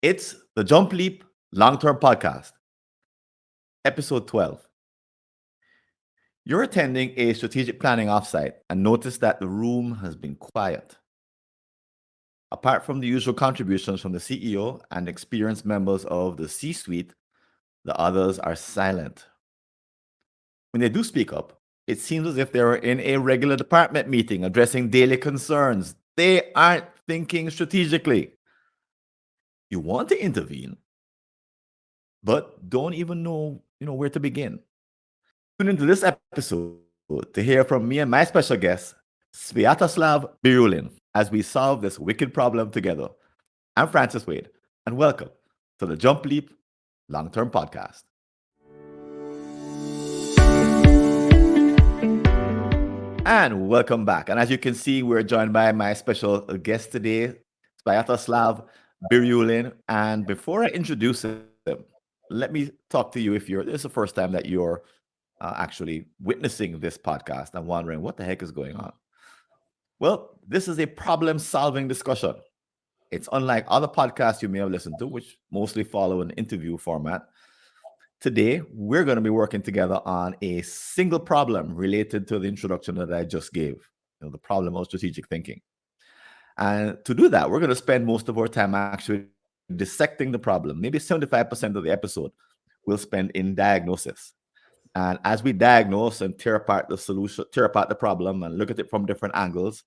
It's the Jump Leap Long Term Podcast, episode 12. You're attending a strategic planning offsite and notice that the room has been quiet. Apart from the usual contributions from the CEO and experienced members of the C suite, the others are silent. When they do speak up, it seems as if they are in a regular department meeting addressing daily concerns. They aren't thinking strategically. You want to intervene, but don't even know, where to begin. Tune into this episode to hear from me and my special guest, Svyatoslav Biryulin, as we solve this wicked problem together. I'm Francis Wade, and welcome to the Jump Leap Long Term Podcast. And welcome back. And as you can see, we're joined by my special guest today, Svyatoslav Biryulin. And before I introduce him, let me talk to you if this is the first time that you're actually witnessing this podcast and wondering what the heck is going on. Well, this is a problem-solving discussion. It's unlike other podcasts you may have listened to, which mostly follow an interview format. Today, we're going to be working together on a single problem related to the introduction that I just gave, the problem of strategic thinking. And to do that, we're going to spend most of our time actually dissecting the problem. Maybe 75% of the episode we'll spend in diagnosis. And as we diagnose and tear apart the solution, tear apart the problem and look at it from different angles,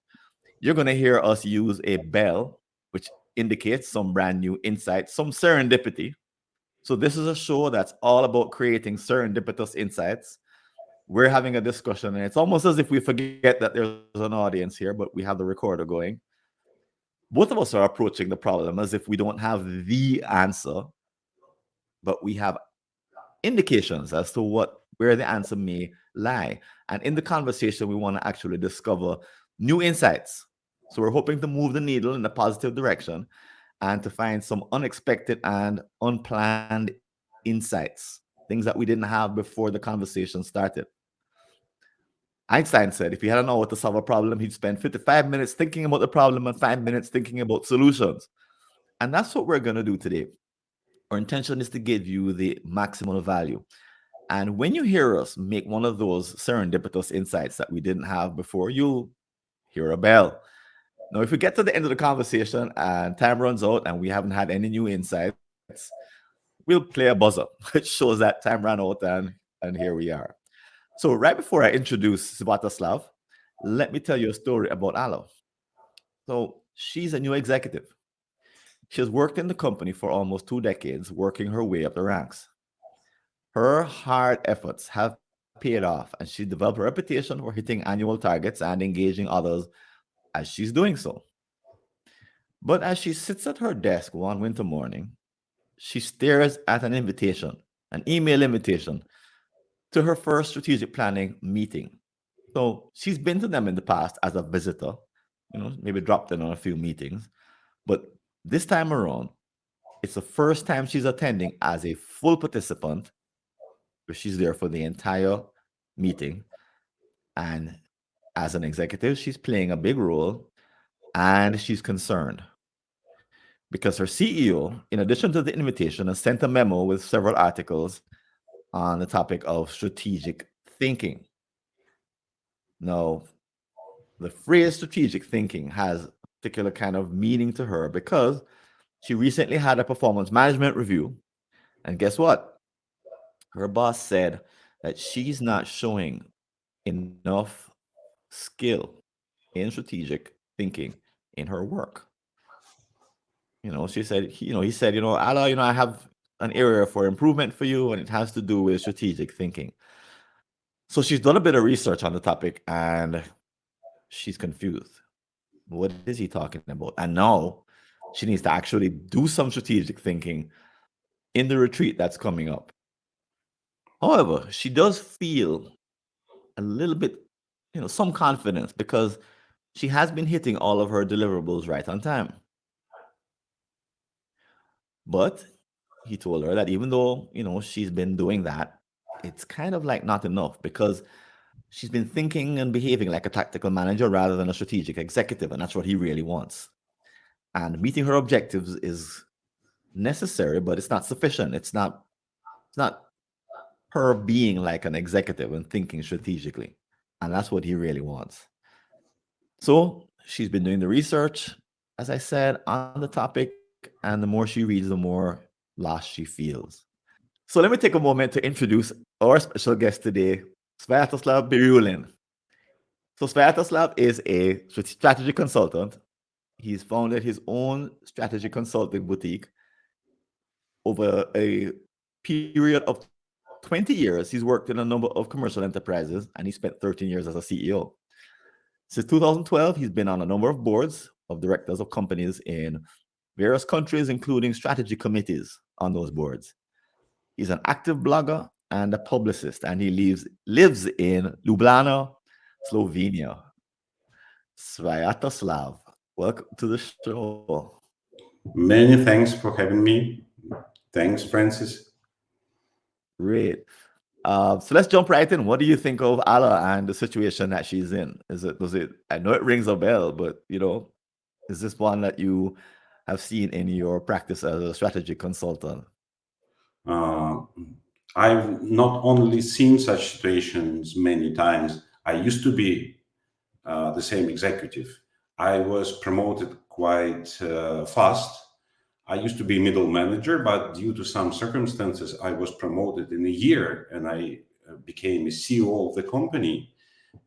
you're going to hear us use a bell, which indicates some brand new insight, some serendipity. So this is a show that's all about creating serendipitous insights. We're having a discussion, and it's almost as if we forget that there's an audience here, but we have the recorder going. Both of us are approaching the problem as if we don't have the answer, but we have indications as to where the answer may lie. And in the conversation, we want to actually discover new insights. So we're hoping to move the needle in a positive direction and to find some unexpected and unplanned insights, things that we didn't have before the conversation started. Einstein said if he had an hour to solve a problem, he'd spend 55 minutes thinking about the problem and 5 minutes thinking about solutions. And that's what we're going to do today. Our intention is to give you the maximum value. And when you hear us make one of those serendipitous insights that we didn't have before, you'll hear a bell. Now, if we get to the end of the conversation and time runs out and we haven't had any new insights, we'll play a buzzer, which shows that time ran out and here we are. So right before I introduce Svyatoslav, let me tell you a story about Alo. So she's a new executive. She has worked in the company for almost 2 decades, working her way up the ranks. Her hard efforts have paid off, and she developed a reputation for hitting annual targets and engaging others as she's doing so. But as she sits at her desk one winter morning, she stares at an email invitation to her first strategic planning meeting. So she's been to them in the past as a visitor, maybe dropped in on a few meetings. But this time around, it's the first time she's attending as a full participant, where she's there for the entire meeting. And as an executive, she's playing a big role, and she's concerned because her CEO, in addition to the invitation, has sent a memo with several articles on the topic of strategic thinking. Now, the phrase strategic thinking has a particular kind of meaning to her because she recently had a performance management review. And guess what? Her boss said that she's not showing enough skill in strategic thinking in her work. She said, he said, Ala, I have an area for improvement for you, and it has to do with strategic thinking. So she's done a bit of research on the topic, and she's confused. What is he talking about? And now she needs to actually do some strategic thinking in the retreat that's coming up. However, she does feel a little bit, some confidence because she has been hitting all of her deliverables right on time. But he told her that even though, she's been doing that, it's kind of like not enough because she's been thinking and behaving like a tactical manager rather than a strategic executive. And that's what he really wants. And meeting her objectives is necessary, but it's not sufficient. It's not her being like an executive and thinking strategically. And that's what he really wants. So she's been doing the research, as I said, on the topic. And the more she reads, the more lost she feels. So let me take a moment to introduce our special guest today, Svyatoslav Biryulin. So Svyatoslav is a strategy consultant. He's founded his own strategy consulting boutique over a period of 20 years. He's worked in a number of commercial enterprises and he spent 13 years as a CEO. Since 2012, he's been on a number of boards of directors of companies in various countries, including strategy committees on those boards. He's an active blogger and a publicist, and he lives in Ljubljana, Slovenia. Svyatoslav, welcome to the show. Many thanks for having me. Thanks, Francis. Great. So let's jump right in. What do you think of Ala and the situation that she's in? Does it? I know it rings a bell, but is this one that you have seen in your practice as a strategy consultant? I've not only seen such situations many times. I used to be the same executive. I was promoted quite fast. I used to be middle manager, but due to some circumstances, I was promoted in a year and I became a CEO of the company.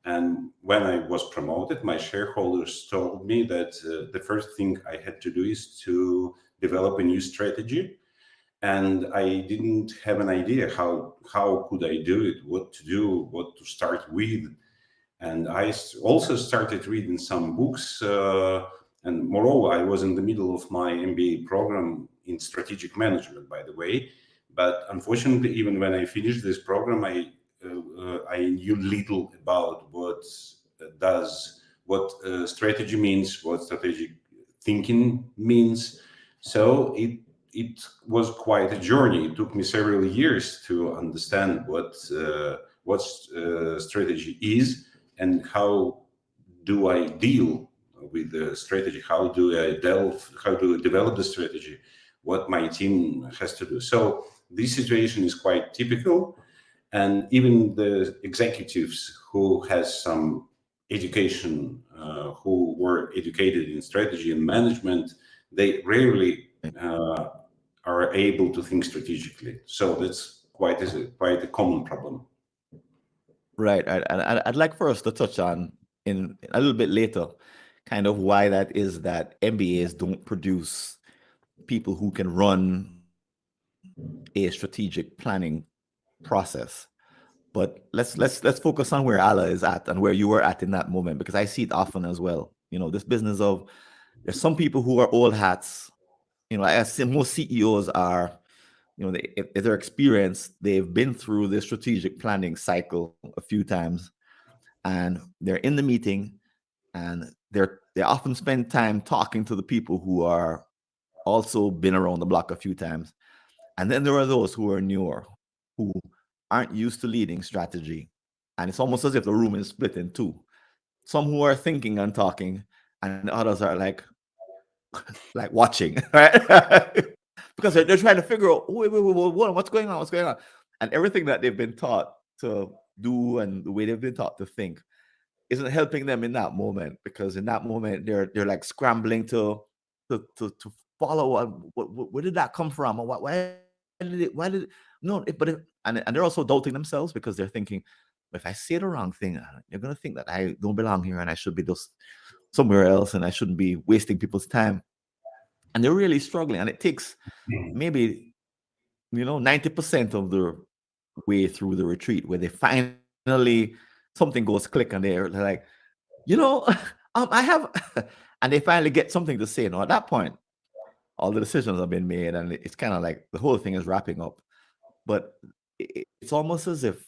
And when I was promoted, my shareholders told me that the first thing I had to do is to develop a new strategy. And I didn't have an idea how could I do it, what to do, what to start with. And I also started reading some books. And moreover, I was in the middle of my MBA program in strategic management, by the way. But unfortunately, even when I finished this program, I knew little about what strategy means, what strategic thinking means. So it was quite a journey. It took me several years to understand what strategy is and how do I deal with the strategy, how do I develop the strategy, what my team has to do. So this situation is quite typical, and even the executives who has some education, who were educated in strategy and management, they rarely are able to think strategically. So that's quite a common problem. Right. I'd like for us to touch on in a little bit later, kind of why that is that MBAs don't produce people who can run a strategic planning process. But let's focus on where Ala is at and where you were at in that moment, because I see it often as well. This business of there's some people who are old hats. I see most CEOs are, if they're experienced, they've been through the strategic planning cycle a few times, and they're in the meeting, and they often spend time talking to the people who are also been around the block a few times. And then there are those who are newer, who aren't used to leading strategy. And it's almost as if the room is split in two. Some who are thinking and talking, and others are like watching, right? Because they're trying to figure out, wait, what's going on? What's going on? And everything that they've been taught to do and the way they've been taught to think isn't helping them in that moment, because in that moment they're like scrambling to follow where did that come from, or why did no and they're also doubting themselves, because they're thinking, if I say the wrong thing, they're going to think that I don't belong here and I should be just somewhere else and I shouldn't be wasting people's time. And they're really struggling, and it takes maybe 90% of the way through the retreat where they finally something goes click and they're like, I have and they finally get something to say. At that point, all the decisions have been made and it's kind of like the whole thing is wrapping up. But it's almost as if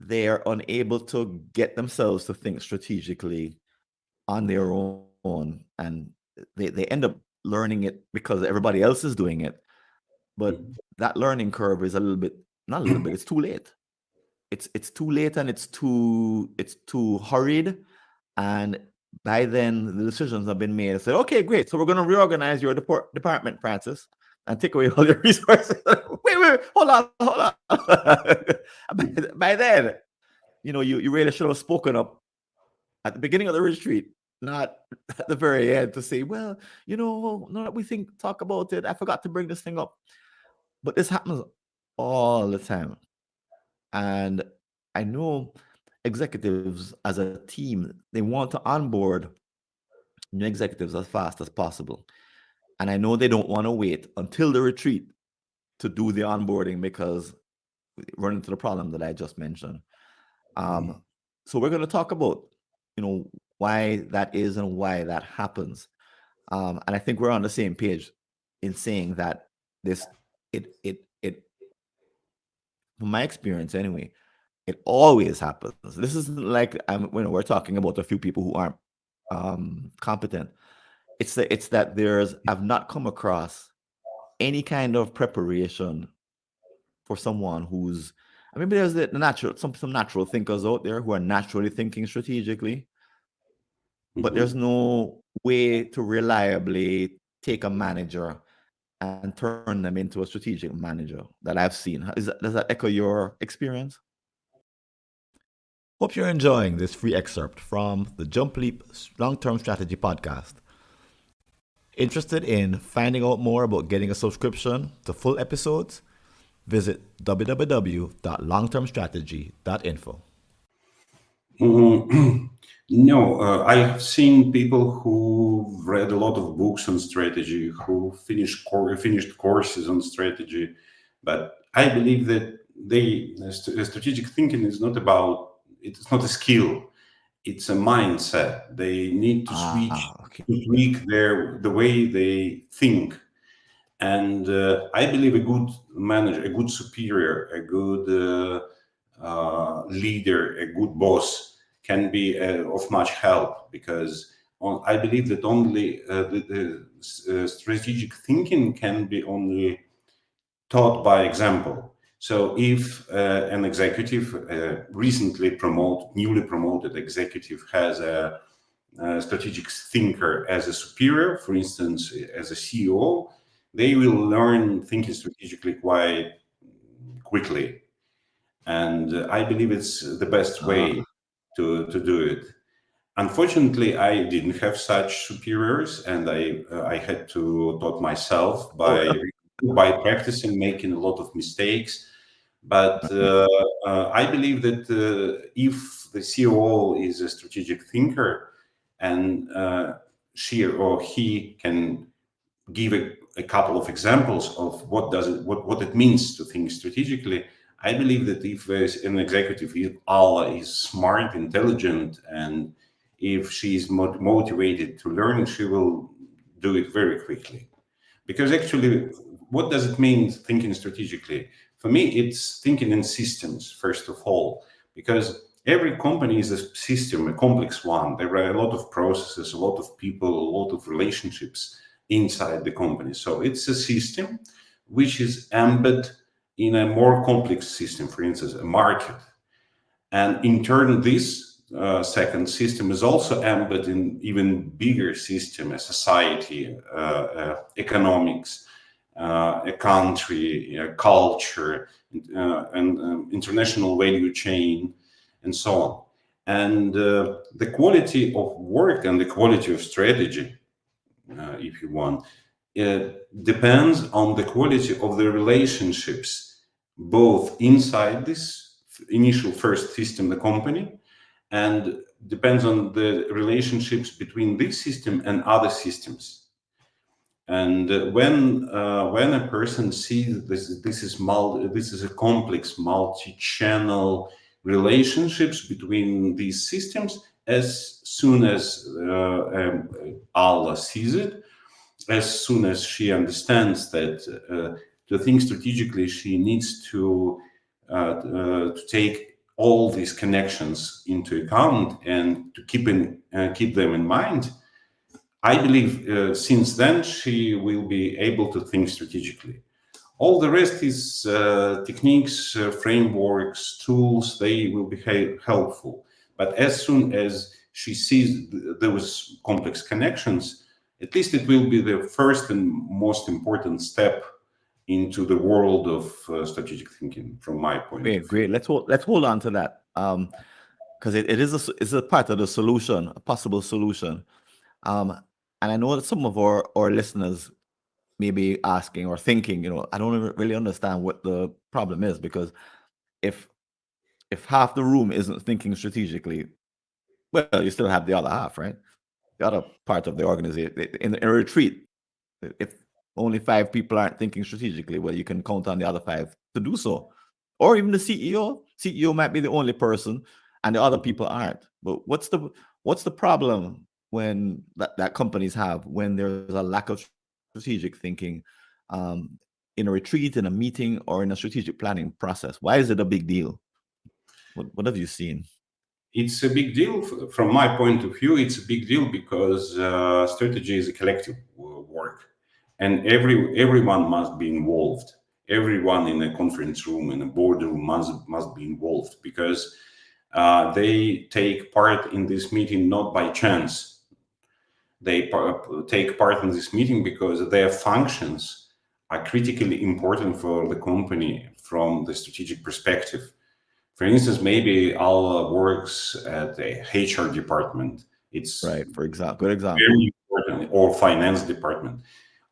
they are unable to get themselves to think strategically on their own, and they end up learning it because everybody else is doing it. But that learning curve is a little bit, not a little bit, it's too late. It's too late, and it's too hurried. And by then the decisions have been made. I said, okay, great, so we're going to reorganize your department, Francis. and take away all your resources. Wait, hold on, hold on. By then, you really should have spoken up at the beginning of the retreat, not at the very end to say, well, now that we talk about it, I forgot to bring this thing up. But this happens all the time. And I know executives as a team, they want to onboard new executives as fast as possible. And I know they don't want to wait until the retreat to do the onboarding because run into the problem that I just mentioned. So we're going to talk about, why that is and why that happens. And I think we're on the same page in saying that from my experience anyway, it always happens. This isn't like we're talking about a few people who aren't competent. It's that I've not come across any kind of preparation for someone who's, maybe there's the natural, some natural thinkers out there who are naturally thinking strategically, but there's no way to reliably take a manager and turn them into a strategic manager that I've seen. Does that echo your experience? Hope you're enjoying this free excerpt from the Jump Leap Long-Term Strategy podcast. Interested in finding out more about getting a subscription to full episodes? Visit www.longtermstrategy.info. No, I have seen people who read a lot of books on strategy, who finished courses on strategy, but I believe that strategic thinking is not it's not a skill, it's a mindset. They need to tweak the way they think. And I believe a good manager, a good superior, a good leader, a good boss can be of much help, because I believe that only the strategic thinking can be only taught by example. So if an executive, newly promoted executive, has a strategic thinker as a superior, for instance, as a CEO, they will learn thinking strategically quite quickly. And I believe it's the best way to do it. Unfortunately, I didn't have such superiors, and I had to taught myself by practicing, making a lot of mistakes. But I believe that if the CEO is a strategic thinker, and she or he can give a couple of examples of what it means to think strategically, I believe that if an executive is smart, intelligent, and if she is motivated to learn, she will do it very quickly. Because actually, what does it mean thinking strategically? For me, it's thinking in systems, first of all, because every company is a system, a complex one. There are a lot of processes, a lot of people, a lot of relationships inside the company. So it's a system which is embedded in a more complex system, for instance, a market. And in turn, this second system is also embedded in even bigger system, a society, economics, a country, a culture, and international value chain, and so on. And the quality of work and the quality of strategy, if you want, depends on the quality of the relationships, both inside this initial first system, the company, and depends on the relationships between this system and other systems. And when a person sees this is a complex multi-channel relationships between these systems, as soon as Allah sees it, as soon as she understands that to think strategically, she needs to take all these connections into account and to keep them in mind. I believe since then she will be able to think strategically. All the rest is techniques, frameworks, tools. They will be helpful. But as soon as she sees those complex connections, At least it will be the first and most important step into the world of strategic thinking, from my point of view. Great. Let's hold on to that, because it's a part of the solution, a possible solution. And I know that some of our listeners may be asking or thinking, I don't really understand what the problem is, because if half the room isn't thinking strategically, well, you still have the other half, right? The other part of the organization in a retreat. If only 5 people aren't thinking strategically, well, you can count on the other 5 to do so. Or even the CEO. CEO might be the only person, and the other people aren't. But what's the problem when that companies have when there's a lack of strategic thinking in a retreat, in a meeting, or in a strategic planning process? Why is it a big deal? What have you seen? It's a big deal from my point of view. It's a big deal because strategy is a collective work, and everyone must be involved. Everyone in a conference room, in a boardroom must be involved, because they take part in this meeting not by chance. They take part in this meeting because their functions are critically important for the company from the strategic perspective. For instance, maybe Al works at the HR department. It's right, for example, good example. Very important, or finance department,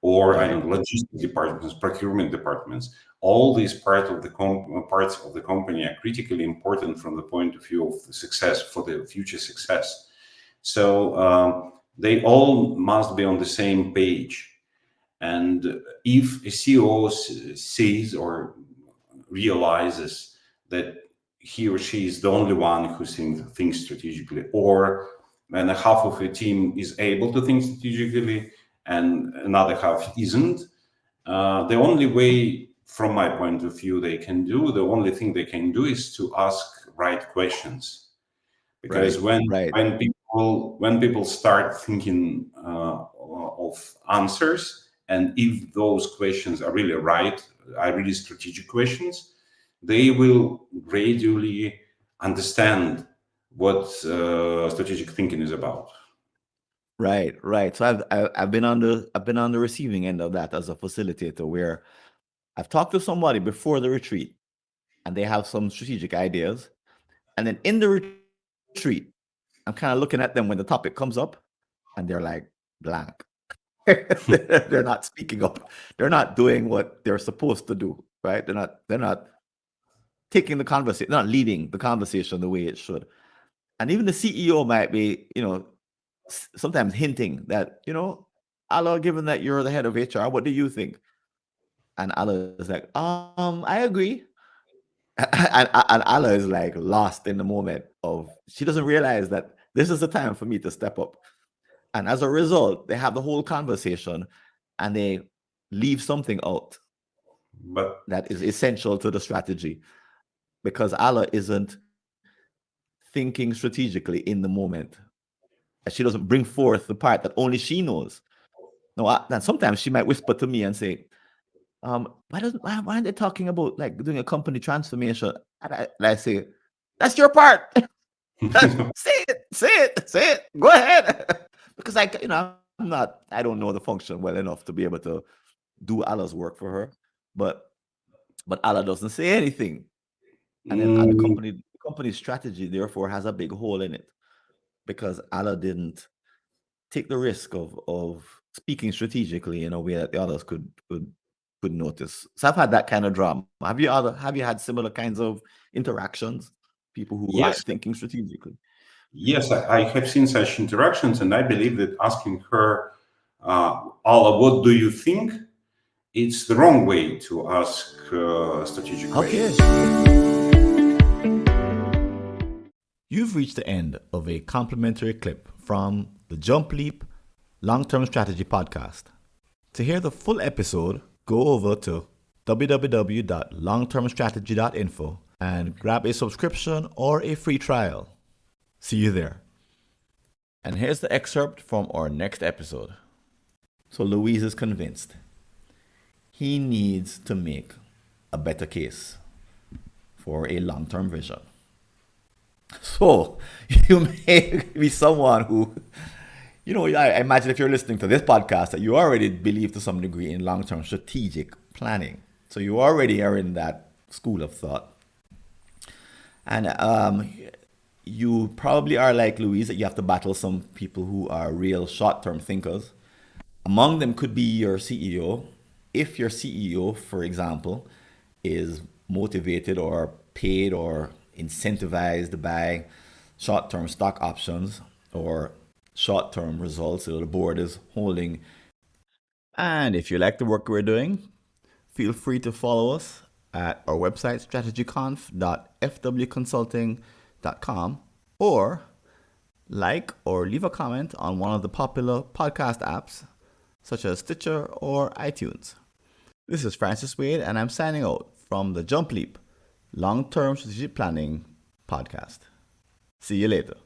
or right. I don't know, logistics departments, procurement departments. All these parts of the company are critically important from the point of view of the success, for the future success. So they all must be on the same page. And if a CEO sees or realizes that he or she is the only one who thinks strategically, or when half of a team is able to think strategically and another half isn't, the only way, from my point of view, the only thing they can do is to ask right questions. Because when people start thinking of answers, and if those questions are really right, are really strategic questions, they will gradually understand what strategic thinking is about. Right. So I've been on the receiving end of that as a facilitator, where I've talked to somebody before the retreat, and they have some strategic ideas, and then in the retreat, I'm kind of looking at them when the topic comes up, and they're like blank. They're not speaking up. They're not doing what they're supposed to do. Right? They're not taking the conversation, not leading the conversation the way it should. And even the CEO might be, sometimes hinting that, Allah, given that you're the head of HR, what do you think? And Allah is like, I agree. And Allah is like lost in the moment of, she doesn't realize that this is the time for me to step up. And as a result, they have the whole conversation and they leave something out But that is essential to the strategy, because Allah isn't thinking strategically in the moment. And she doesn't bring forth the part that only she knows. No, and sometimes she might whisper to me and say, why aren't they talking about like doing a company transformation? And I say, that's your part. Say it. Go ahead. Because I don't know the function well enough to be able to do Allah's work for her. But Allah doesn't say anything. And then the company's strategy therefore has a big hole in it, because Allah didn't take the risk of speaking strategically in a way that the others could notice. So I've had that kind of drama. Have you had similar kinds of interactions? People who aren't thinking strategically? Yes, I have seen such interactions, and I believe that asking her, Allah, what do you think? It's the wrong way to ask strategic questions. You've reached the end of a complimentary clip from the Jump Leap Long-Term Strategy Podcast. To hear the full episode, go over to www.longtermstrategy.info and grab a subscription or a free trial. See you there. And here's the excerpt from our next episode. So Louise is convinced he needs to make a better case for a long-term vision. So you may be someone who I imagine if you're listening to this podcast that you already believe to some degree in long-term strategic planning. So you already are in that school of thought. And you probably are like Louise, that you have to battle some people who are real short-term thinkers. Among them could be your CEO. If your CEO, for example, is motivated or paid or incentivized by short-term stock options or short-term results that the board is holding. And if you like the work we're doing, feel free to follow us at our website, strategyconf.fwconsulting.com, or like or leave a comment on one of the popular podcast apps such as Stitcher or iTunes. This is Francis Wade, and I'm signing out from the Jump Leap Long-Term Strategic Planning podcast. See you later.